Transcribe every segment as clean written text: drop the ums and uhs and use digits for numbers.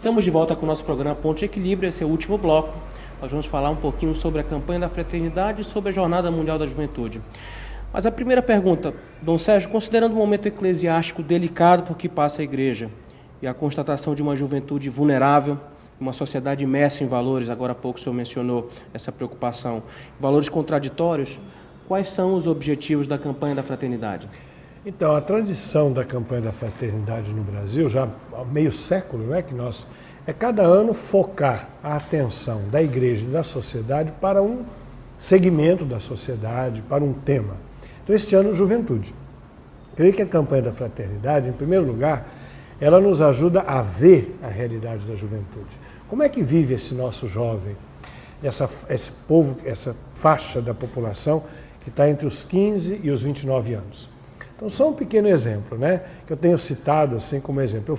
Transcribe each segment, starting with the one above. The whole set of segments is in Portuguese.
Estamos de volta com o nosso programa Ponto de Equilíbrio, esse é o último bloco. Nós vamos falar um pouquinho sobre a campanha da fraternidade e sobre a Jornada Mundial da Juventude. Mas a primeira pergunta, Dom Sérgio, considerando o momento eclesiástico delicado por que passa a Igreja e a constatação de uma juventude vulnerável, uma sociedade imersa em valores, agora há pouco o senhor mencionou essa preocupação, valores contraditórios, quais são os objetivos da campanha da fraternidade? Então, a tradição da campanha da fraternidade no Brasil, já há meio século, cada ano focar a atenção da Igreja e da sociedade para um segmento da sociedade, para um tema. Então, este ano, juventude. Creio que a campanha da fraternidade, em primeiro lugar, ela nos ajuda a ver a realidade da juventude. Como é que vive esse nosso jovem, esse povo, essa faixa da população que está entre os 15 e os 29 anos? Então, só um pequeno exemplo, que eu tenho citado assim como exemplo.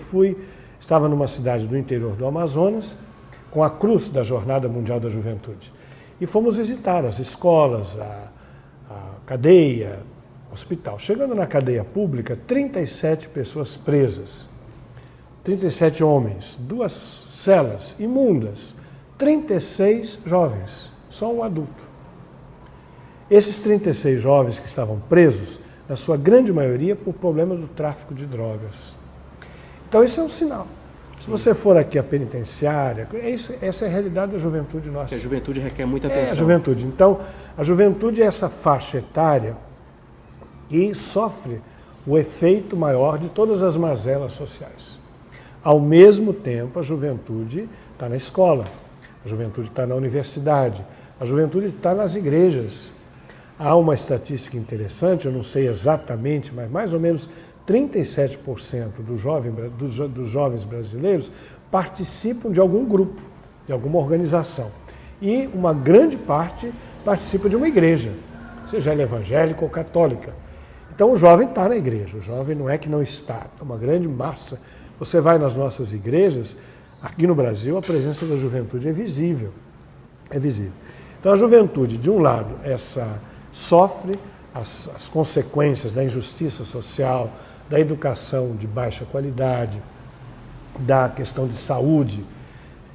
Estava numa cidade do interior do Amazonas, com a cruz da Jornada Mundial da Juventude. E fomos visitar as escolas, a cadeia, o hospital. Chegando na cadeia pública, 37 pessoas presas, 37 homens, 2 celas imundas, 36 jovens, só um adulto. Esses 36 jovens que estavam presos, na sua grande maioria, por problema do tráfico de drogas. Então, isso é um sinal. Se você for aqui à penitenciária, essa é a realidade da juventude nossa. Porque a juventude requer muita atenção. É a juventude. Então, a juventude é essa faixa etária que sofre o efeito maior de todas as mazelas sociais. Ao mesmo tempo, a juventude está na escola, a juventude está na universidade, a juventude está nas igrejas. Há uma estatística interessante, eu não sei exatamente, mas mais ou menos 37% dos jovens brasileiros participam de algum grupo, de alguma organização. E uma grande parte participa de uma igreja, seja ela evangélica ou católica. Então o jovem está na igreja, o jovem não é que não está, é uma grande massa. Você vai nas nossas igrejas, aqui no Brasil a presença da juventude é visível. É visível. Então a juventude, de um lado, sofre as consequências da injustiça social, da educação de baixa qualidade, da questão de saúde.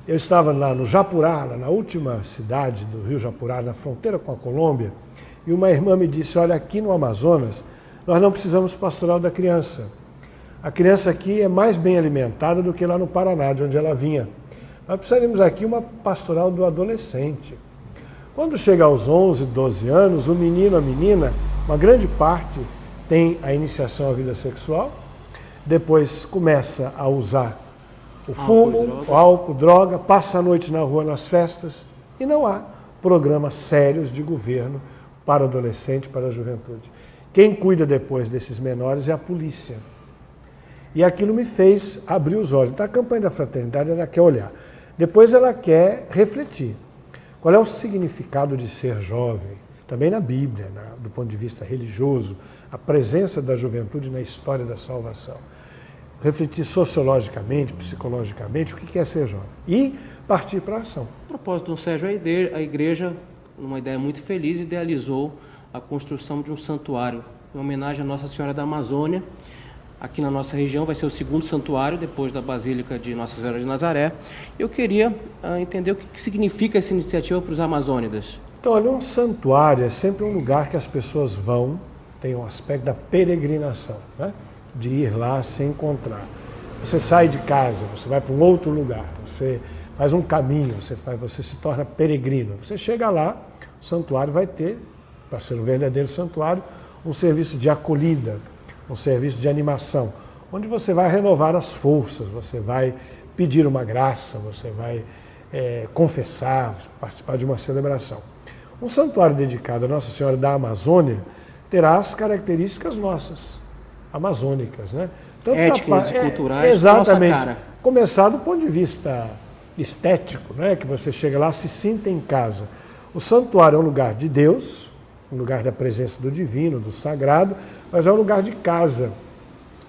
Eu estava lá no Japurá, na última cidade do Rio Japurá, na fronteira com a Colômbia, e uma irmã me disse, olha, aqui no Amazonas, nós não precisamos pastoral da criança. A criança aqui é mais bem alimentada do que lá no Paraná, de onde ela vinha. Nós precisaríamos aqui uma pastoral do adolescente. Quando chega aos 11, 12 anos, o menino, a menina, uma grande parte tem a iniciação à vida sexual, depois começa a usar o fumo, o álcool, droga, passa a noite na rua nas festas e não há programas sérios de governo para adolescente, para a juventude. Quem cuida depois desses menores é a polícia. E aquilo me fez abrir os olhos. Então a campanha da fraternidade ela quer olhar. Depois ela quer refletir. Qual é o significado de ser jovem? Também na Bíblia, do ponto de vista religioso, a presença da juventude na história da salvação. Refletir sociologicamente, psicologicamente, o que é ser jovem. E partir para a ação. A propósito, Dom Sérgio, a igreja, numa ideia muito feliz, idealizou a construção de um santuário, em homenagem à Nossa Senhora da Amazônia. Aqui na nossa região vai ser o segundo santuário, depois da Basílica de Nossa Senhora de Nazaré. Eu queria entender o que significa essa iniciativa para os amazônidas. Então, olha, um santuário é sempre um lugar que as pessoas vão, tem um aspecto da peregrinação, de ir lá se encontrar. Você sai de casa, você vai para um outro lugar, você faz um caminho, você se torna peregrino. Você chega lá, o santuário vai ter, para ser um verdadeiro santuário, um serviço de acolhida, um serviço de animação, onde você vai renovar as forças, você vai pedir uma graça, você vai confessar, participar de uma celebração. Um santuário dedicado a Nossa Senhora da Amazônia terá as características nossas, amazônicas, Tanto éticas e culturais, exatamente. Nossa cara. Começar do ponto de vista estético, que você chega lá, se sinta em casa. O santuário é um lugar de Deus, um lugar da presença do divino, do sagrado, mas é um lugar de casa.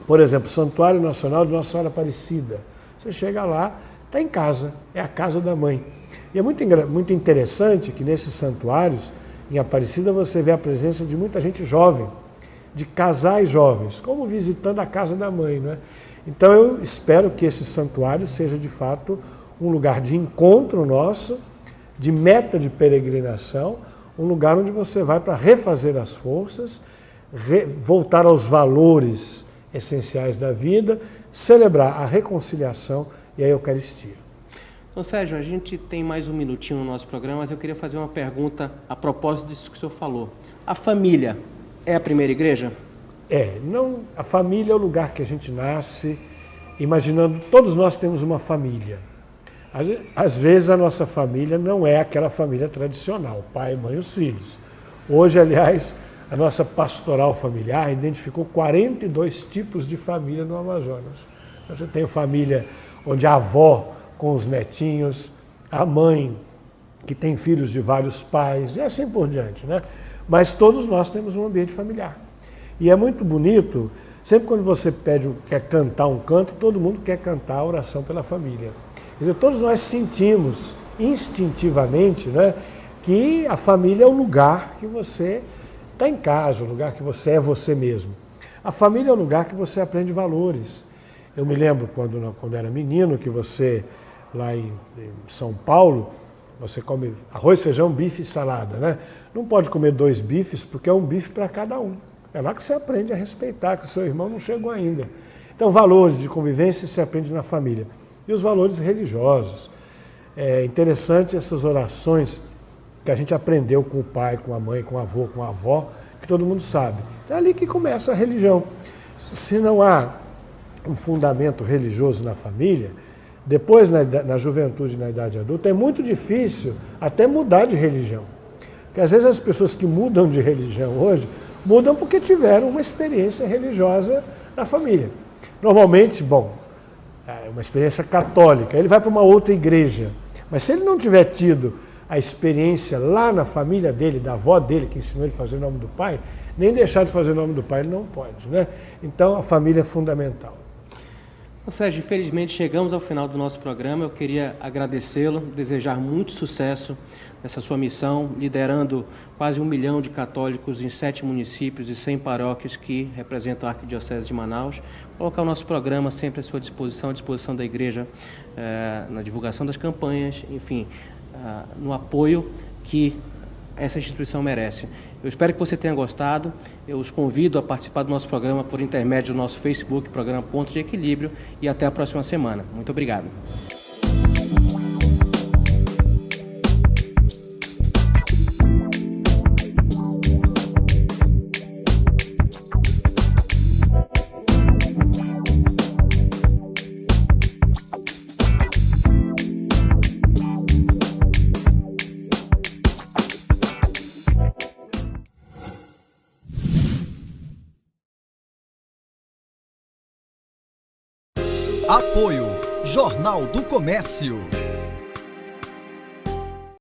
Por exemplo, o Santuário Nacional de Nossa Senhora Aparecida. Você chega lá, está em casa, é a casa da mãe. E é muito interessante que nesses santuários, em Aparecida, você vê a presença de muita gente jovem, de casais jovens, como visitando a casa da mãe, Então eu espero que esse santuário seja de fato um lugar de encontro nosso, de meta de peregrinação, um lugar onde você vai para refazer as forças, voltar aos valores essenciais da vida, celebrar a reconciliação e a Eucaristia. Então, Sérgio, a gente tem mais um minutinho no nosso programa, mas eu queria fazer uma pergunta a propósito disso que o senhor falou. A família é a primeira igreja? Não, a família é o lugar que a gente nasce, imaginando, todos nós temos uma família. Às vezes a nossa família não é aquela família tradicional, pai, mãe e os filhos. Hoje, aliás, a nossa pastoral familiar identificou 42 tipos de família no Amazonas. Você tem a família onde a avó com os netinhos, a mãe que tem filhos de vários pais, e assim por diante, né? Mas todos nós temos um ambiente familiar. E é muito bonito, sempre quando você quer cantar um canto, todo mundo quer cantar a oração pela família. Quer dizer, todos nós sentimos instintivamente, né, que a família é o lugar que você está em casa, o lugar que você é você mesmo. A família é o lugar que você aprende valores. Eu me lembro quando era menino, que você, lá em São Paulo, você come arroz, feijão, bife e salada, né? Não pode comer 2 bifes, porque é um bife para cada um. É lá que você aprende a respeitar, que o seu irmão não chegou ainda. Então, valores de convivência se aprende na família. E os valores religiosos. É interessante essas orações que a gente aprendeu com o pai, com a mãe, com o avô, com a avó, que todo mundo sabe. É ali que começa a religião. Se não há um fundamento religioso na família, depois na juventude e na idade adulta, é muito difícil até mudar de religião. Porque às vezes as pessoas que mudam de religião hoje, mudam porque tiveram uma experiência religiosa na família. Normalmente, é uma experiência católica, ele vai para uma outra igreja. Mas se ele não tiver tido a experiência lá na família dele, da avó dele, que ensinou ele a fazer o nome do pai, nem deixar de fazer o nome do pai ele não pode, né? Então a família é fundamental. Sérgio, infelizmente chegamos ao final do nosso programa. Eu queria agradecê-lo, desejar muito sucesso nessa sua missão, liderando quase 1 milhão de católicos em 7 municípios e 100 paróquias que representam a Arquidiocese de Manaus. Colocar o nosso programa sempre à sua disposição, à disposição da Igreja, na divulgação das campanhas, enfim, no apoio que essa instituição merece. Eu espero que você tenha gostado. Eu os convido a participar do nosso programa por intermédio do nosso Facebook, programa Ponto de Equilíbrio, e até a próxima semana. Muito obrigado. Apoio Jornal do Comércio.